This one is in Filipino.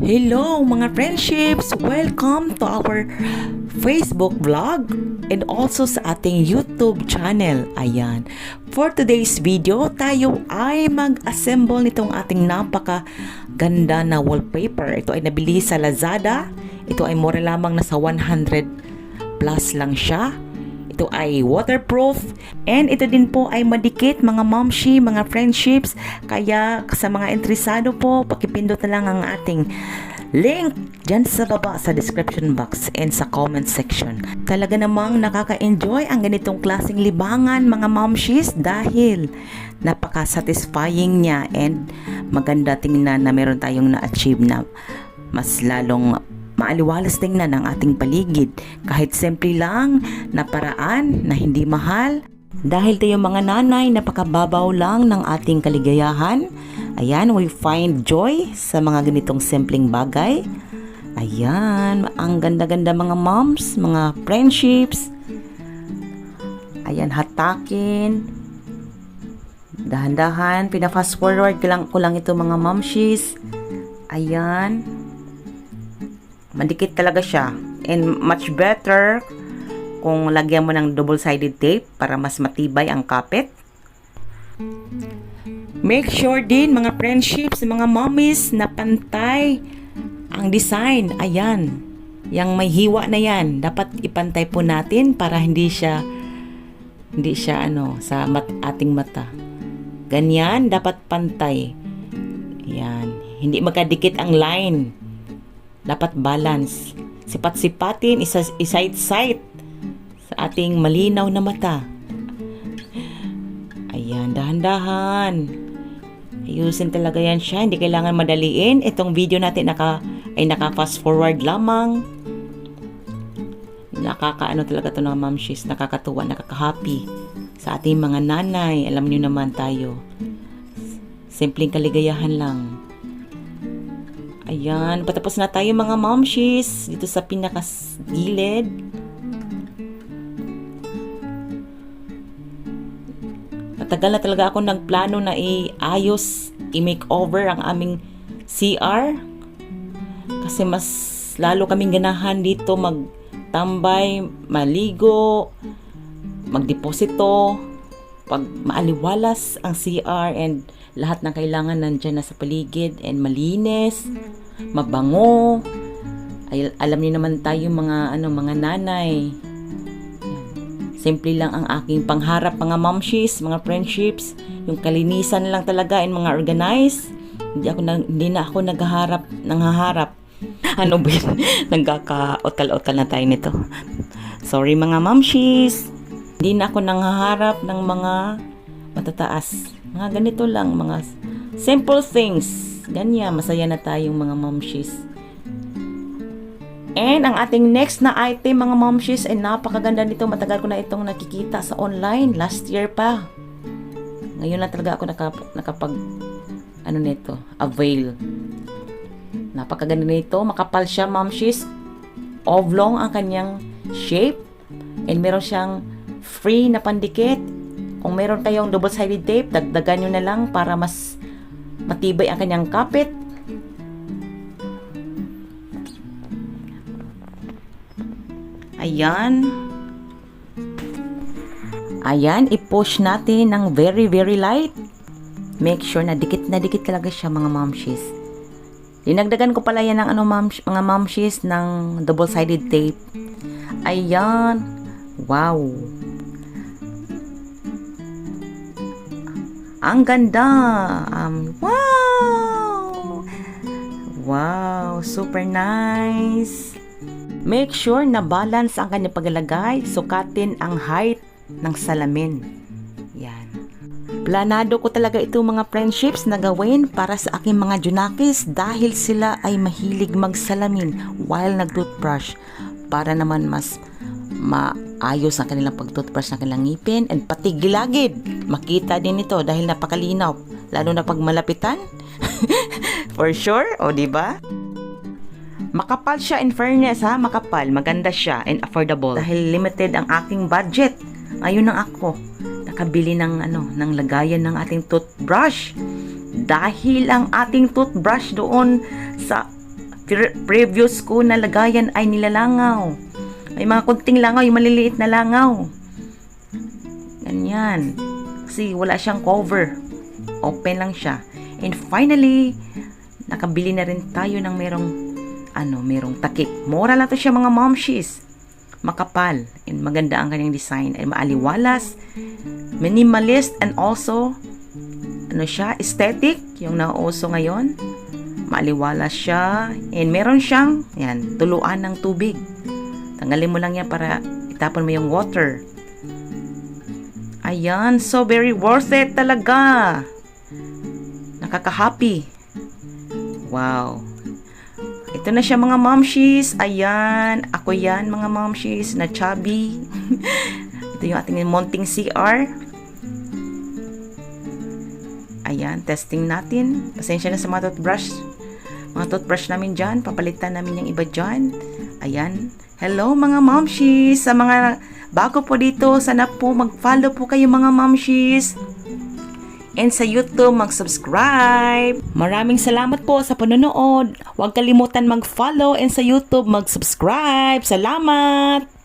Hello mga friendships! Welcome to our Facebook vlog and also sa ating YouTube channel. Ayan. For today's video, tayo ay mag-assemble nitong ating napaka ganda na wallpaper. Ito ay nabili sa Lazada. Ito ay mura lamang na sa 100 plus lang siya. Ito ay waterproof and ito din po ay madikit mga momshi, mga friendships. Kaya sa mga interesado po, pakipindot na lang ang ating link dyan sa baba sa description box and sa comment section. Talaga namang nakaka-enjoy ang ganitong klaseng libangan mga momshis dahil napaka-satisfying niya and maganda tingnan na meron tayong na-achieve na mas lalong maaliwalas tingnan ang ating paligid kahit simple lang na paraan na hindi mahal. Dahil tayo mga nanay, napakababaw lang ng ating kaligayahan. Ayan, we find joy sa mga ganitong simpleng bagay. Ayan, ang ganda-ganda mga moms, mga friendships. Ayan, hatakin. Dahan-dahan, pina-fast forward ko lang ito mga momshies. Ayan. Madikit talaga siya. And much better kung lagyan mo ng double-sided tape para mas matibay ang kapit. Make sure din mga friendships, mga mommies na pantay ang design. Ayan. Yang may hiwa na yan. Dapat ipantay po natin para hindi siya sa ating mata. Ganyan, dapat pantay. Ayan. Hindi magkadikit ang line. Dapat balance. Sipat-sipatin, isight-sight sa ating malinaw na mata. Ayan, dahan-dahan. Ayusin talaga yan siya. Hindi kailangan madaliin. Itong video natin ay naka-fast forward lamang. Nakakaano talaga ito ng momshies. Nakakatuwa, nakaka-happy sa ating mga nanay. Alam niyo naman tayo. Simpleng kaligayahan lang. Ayan, patapos na tayo mga momshies dito sa pinakagilid. Matagal na talaga ako nagplano na i-ayos, i-makeover ang aming CR. Kasi mas lalo kaming ganahan dito magtambay, maligo, magdeposito, pag maaliwalas ang CR and lahat ng kailangan nandyan na sa paligid and malinis, mabango. Ay, alam niyo naman tayo mga nanay. Simple lang ang aking pangharap mga momshies, mga friendships, yung kalinisan lang talaga and mga organized. Hindi na ako nanghaharap. Ano ba yun? Nagkaka-otkal-otkal na tayo nito. Sorry mga momshies. Hindi na ako nanghaharap ng mga matataas. Mga ganito lang, mga simple things. Ganyan, masaya na tayong mga momshies. And ang ating next na item mga momshies ay napakaganda nito. Matagal ko na itong nakikita sa online. Last year pa. Ngayon na talaga ako nakapag avail. Napakaganda nito. Makapal siya momshies. Oblong ang kanyang shape. And meron siyang free na pandikit. Kung meron kayong double-sided tape, dagdagan nyo na lang para mas matibay ang kanyang kapit. Ayan. Ayan, i-push natin ng very, very light. Make sure na dikit talaga siya mga momshies. Dinagdagan ko pala yan ng mga momshies ng double-sided tape. Ayan. Wow. Ang ganda. Wow. Wow, super nice. Make sure na balance ang kanyang paglalagay. Sukatin ang height ng salamin. Yan. Planado ko talaga ito mga friendships na gawin para sa aking mga junakis dahil sila ay mahilig magsalamin while nag-toothbrush para naman mas maayos ang kanilang pag-toothbrush ng kanilang ngipin and pati gilagid. Makita din ito dahil napakalinaw. Lalo na pag malapitan. For sure, o diba? Makapal siya in fairness ha, makapal, maganda siya and affordable. Dahil limited ang aking budget. Ayun ang ako. nakabili ng ng lagayan ng ating toothbrush. Dahil ang ating toothbrush doon sa previous ko na lagayan ay nilalangaw. May mga kunting langaw, yung maliliit na langaw. Ganyan. Kasi wala siyang cover. Open lang siya. And finally, nakabili na rin tayo ng merong takip. Mura lang to siya mga momshies. Makapal. And maganda ang kanyang design. Ay maaliwalas, minimalist, and also, siya, aesthetic. Yung nauuso ngayon. Maaliwalas siya. And meron siyang, tuluan ng tubig. Tanggalin mo lang yan para itapon mo yung water. Ayan, so very worth it talaga. Nakaka-happy. Wow. Ito na siya mga momshies. Ayan, ako yan mga momshies na chubby. Ito yung ating mounting CR. Ayan, testing natin. Pasensya na sa mga toothbrush. Mga toothbrush namin dyan. Papalitan namin yung iba dyan. Ayan. Hello mga momshies. Sa mga bago po dito, sana po mag-follow po kayo mga momshies. And sa YouTube, mag-subscribe. Maraming salamat po sa panonood. Huwag kalimutan mag-follow and sa YouTube, mag-subscribe. Salamat!